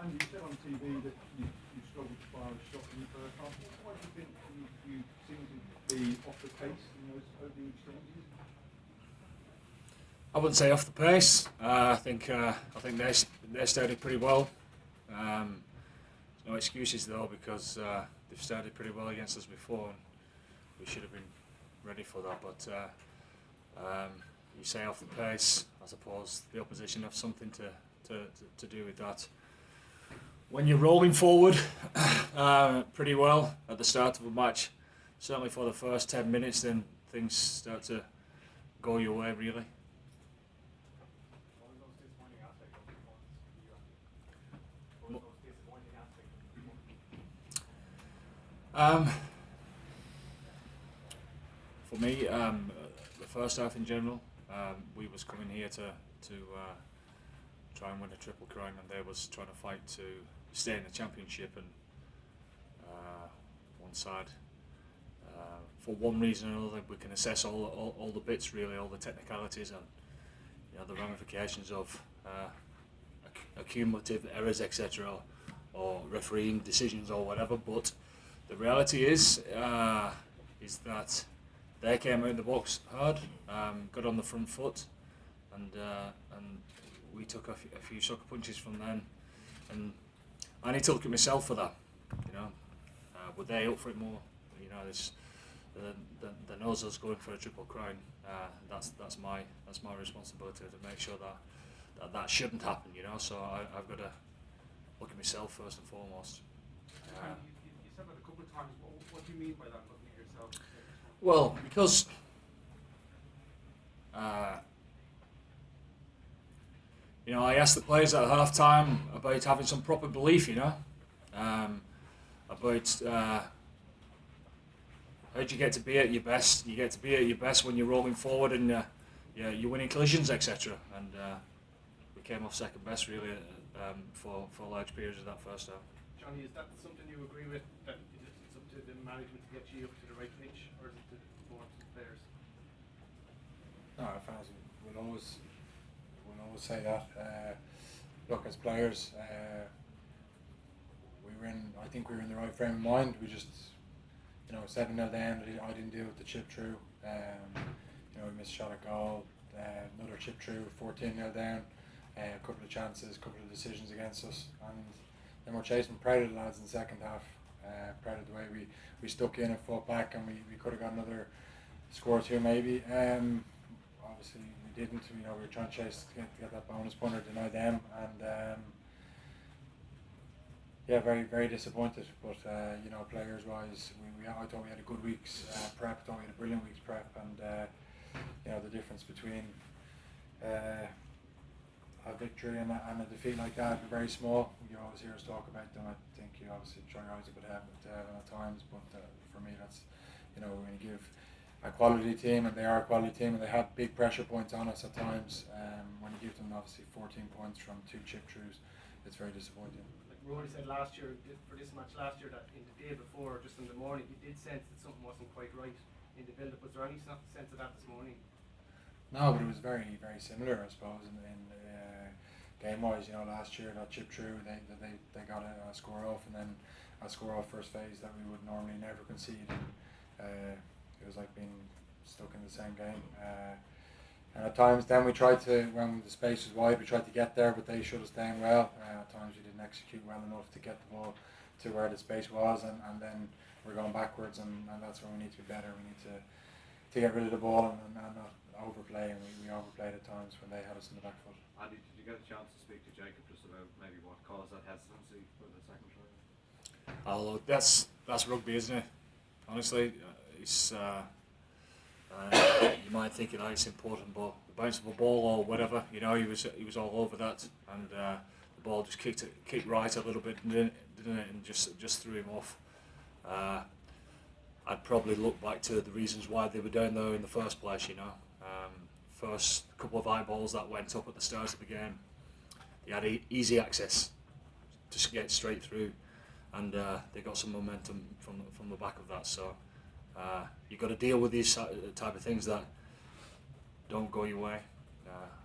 And you said on TV that you struggled to fire a shot in the first half. Why do you think you seem to be off the pace in those opening exchanges? I wouldn't say off the pace. I think they started pretty well. No excuses though, because they've started pretty well against us before, and we should have been ready for that. But you say off the pace, I suppose the opposition have something to do with that. When you're rolling forward pretty well at the start of a match, certainly for the first 10 minutes, then things start to go your way really. For me, the first half in general, we was coming here to try and win a triple crown, and they was trying to fight to stay in the championship. And one side, for one reason or another, we can assess all the bits really, all the technicalities and the ramifications of accumulative errors, etc., or refereeing decisions or whatever. But the reality is that they came out of the box hard, got on the front foot, and we took a few sucker punches from them. And I need to look at myself for that. Were they up for it more? The knows us going for a triple crown. That's my responsibility to make sure that shouldn't happen. So I've got to look at myself first and foremost. You said that a couple of times. What do you mean by that? Looking at yourself. Well, because I asked the players at half time about having some proper belief. About how do you get to be at your best? You get to be at your best when you're rolling forward and you're winning collisions, etc. And we came off second best really for large periods of that first half. Johnny, is that something you agree with? That it's up to the management to get you up to the right pitch, or is it more to the players? No, fans will always say that. Look, as players, I think we were in the right frame of mind. We just, 7-0 down. I didn't deal with the chip through. We missed a shot at goal. Another chip through. 14-0 down. A couple of chances, a couple of decisions against us, and then we're chasing proud of the lads in the second half. Proud of the way we stuck in and fought back, and we could have got another score or two maybe. Obviously we didn't. We were trying to chase to get that bonus point or deny them, and very very disappointed. But players wise, I thought we had a good week's prep. Thought we had a brilliant week's prep, and the difference between a victory and a defeat like that are very small. You always hear us talk about them. I think you obviously try your eyes a bit heaven at times, but for me that's, when you give a quality team, and they are a quality team, and they have big pressure points on us at times, when you give them obviously 14 points from 2 chip throughs, it's very disappointing. Like Rory said last year, for this match last year, that in the day before, just in the morning, you did sense that something wasn't quite right in the build-up. Was there any sense of that this morning? No, but it was very, very similar, I suppose, in game-wise. Last year that chip through, they got a score off, and then a score off first phase that we would normally never concede. It was like being stuck in the same game. And at times, then we tried to, when the space was wide, we tried to get there, but they shut us down well. At times, we didn't execute well enough to get the ball to where the space was, and then we're going backwards, and that's where we need to be better. We need to get rid of the ball and not overplay, and we overplayed at times when they had us in the back foot. Andy, did you get a chance to speak to Jacob just about maybe what caused that hesitancy for the second try? Oh, look, that's rugby, isn't it? Honestly, it's you might think it's important, but the bounce of a ball or whatever, he was all over that, and the ball just kicked right a little bit, didn't it, and just threw him off. I'd probably look back to the reasons why they were down there in the first place. First couple of eyeballs that went up at the start of the game, they had easy access to get straight through, and they got some momentum from the back of that. So you've got to deal with these type of things that don't go your way.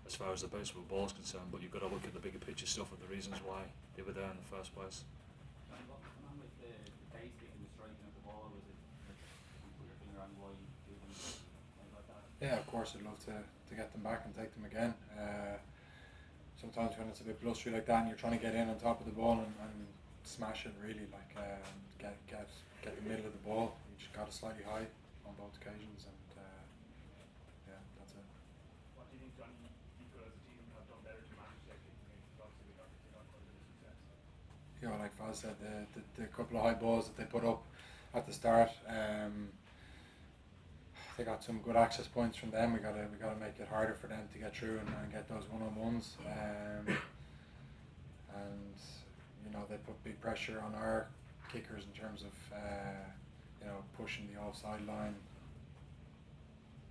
as far as the bounce of the ball is concerned, but you've got to look at the bigger picture stuff and the reasons why they were there in the first place. And what went on with the pace kicking, the striking of the ball? Was it you put your finger on why you do things like that? Yeah, of course, I'd love to get them back and take them again. Sometimes when it's a bit blustery like that and you're trying to get in on top of the ball and smash it really, like get the middle of the ball, you just got it slightly high on both occasions, and yeah, that's it. What do you think, Johnny, you could as a team have done better to manage their kicking games? Obviously, we got quite a bit of success. You know, like Faz said, the couple of high balls that they put up at the start, they got some good access points from them. We gotta make it harder for them to get through and get those one-on-ones. And you know, they put big pressure on our kickers in terms of you know, pushing the offside line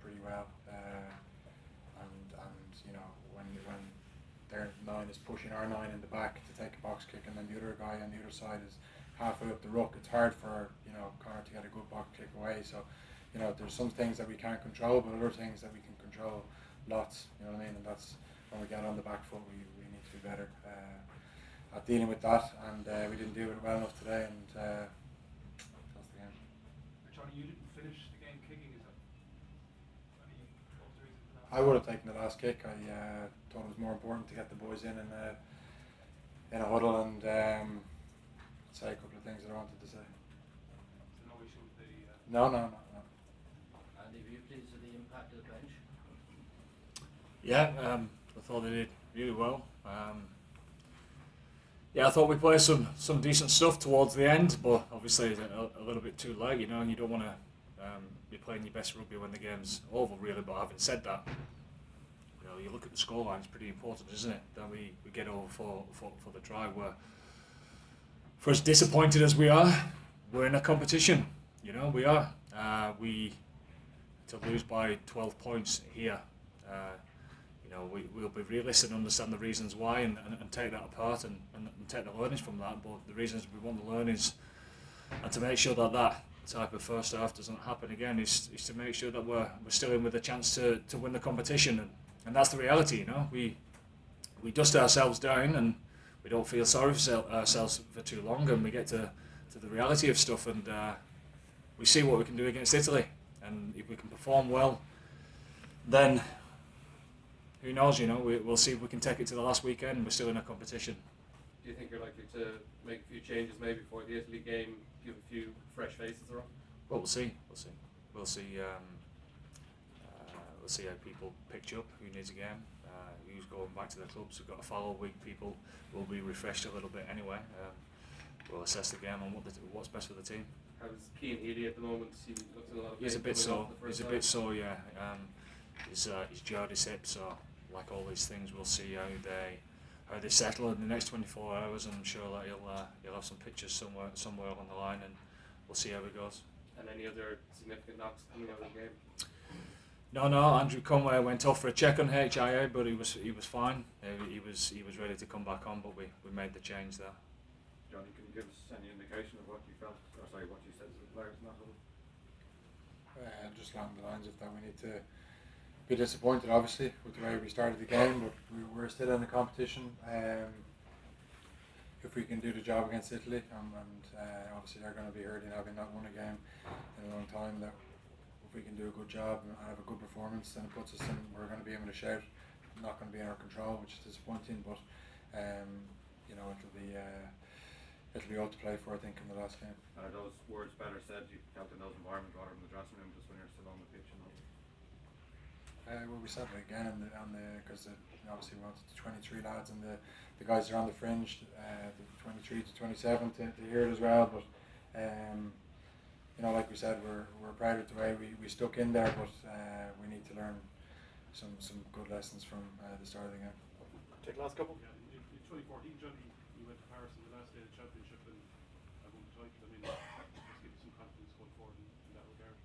pretty well. And you know, when their 9 is pushing our 9 in the back to take a box kick, and then the other guy on the other side is halfway up the ruck, it's hard for, you know, Connor to get a good box kick away. So, you know, there's some things that we can't control, but other things that we can control lots, you know what I mean? And that's when we get on the back foot, we need to be better at dealing with that, and we didn't do it well enough today, and that's the game. Johnny, you didn't finish the game kicking, is that any what was the reason for that? I would have taken the last kick. I thought it was more important to get the boys in a huddle and say a couple of things that I wanted to say. So no issue with the... No. Andy, were you pleased with the impact of the bench? Yeah, I thought they did really well. Yeah, I thought we played some decent stuff towards the end, but obviously a little bit too late, you know, and you don't want to be playing your best rugby when the game's over, really. But having said that, you know, you look at the scoreline, it's pretty important, isn't it, that we get over for the try. For as disappointed as we are, we're in a competition, you know, we are. To lose by 12 points here, you know, we'll be realistic and understand the reasons why and take that apart and take the learnings from that. But the reasons we want the learnings and to make sure that type of first half doesn't happen again is to make sure that we're still in with a chance to win the competition, and that's the reality, you know. We dust ourselves down and we don't feel sorry for ourselves for too long, and we get to the reality of stuff, and we see what we can do against Italy, and if we can perform well, then who knows, you know, we'll see if we can take it to the last weekend. We're still in a competition. Do you think you're likely to make a few changes maybe before the Italy game, give a few fresh faces around? Well, we'll see. We'll see how people pitch up, who needs a game, who's going back to the clubs. We've got a follow week. People will be refreshed a little bit anyway. We'll assess the game and what's best for the team. How's Keane Healy at the moment? He looks in a lot of He's a pain bit coming sore. off the He's first a bit half. sore, yeah. He's jarred his hip, so like all these things, we'll see how they settle in the next 24 hours. And I'm sure that he'll have some pictures somewhere along the line, and we'll see how it goes. And any other significant knocks coming out of the game? No. Andrew Conway went off for a check on HIA, but he was fine. He was ready to come back on, but we made the change there. Johnny, can you give us any indication of what you felt, or sorry, what you said to the players in that huddle? Just along the lines of that, we need to be disappointed, obviously, with the way we started the game, but we're still in the competition. If we can do the job against Italy, and obviously they're going to be hurting having not won a game in a long time, that if we can do a good job and have a good performance, then it puts us in, we're going to be able to shout. Not going to be in our control, which is disappointing, but you know, it'll be all to play for, I think, in the last game. And are those words better said, you felt in those environments rather than the dressing room, just when you're still on the pitch? Well, we said it again because obviously we wanted the 23 lads and the guys that are on the fringe, the 23 to 27 to hear it as well. But you know, like we said, we're proud of the way we stuck in there, but we need to learn some good lessons from the start of the game. Take the last couple. Yeah, in 2014, Johnny, you went to Paris in the last day of the championship and won the title. I mean, just give you some confidence going forward in that regard.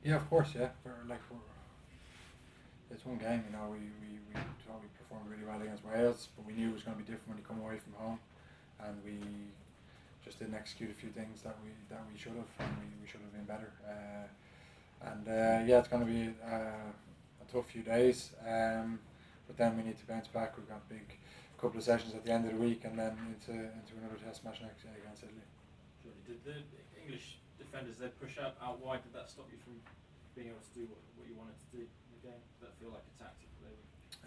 Yeah, of course. Yeah, it's one game. You know, we thought we performed really well against Wales, but we knew it was going to be different when you come away from home, and we just didn't execute a few things that we should have, and we should have been better. Yeah, it's going to be a tough few days, but then we need to bounce back. We've got a big couple of sessions at the end of the week, and then into another test match next day against Italy. Did the English defenders they push out wide? Did that stop you from being able to do what you wanted to do in the game? Did that feel like a tactic that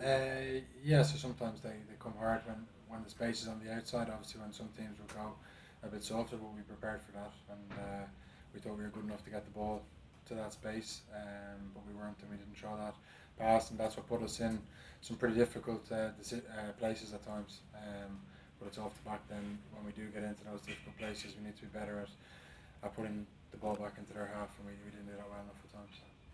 they were? Yeah, so sometimes they come hard when the space is on the outside. Obviously, when some teams will go a bit softer, but we prepared for that, and we thought we were good enough to get the ball to that space, but we weren't, and we didn't show that pass, and that's what put us in some pretty difficult places at times. But it's off the back then, when we do get into those difficult places, we need to be better at putting the ball back into their half, and we didn't do that well enough at times.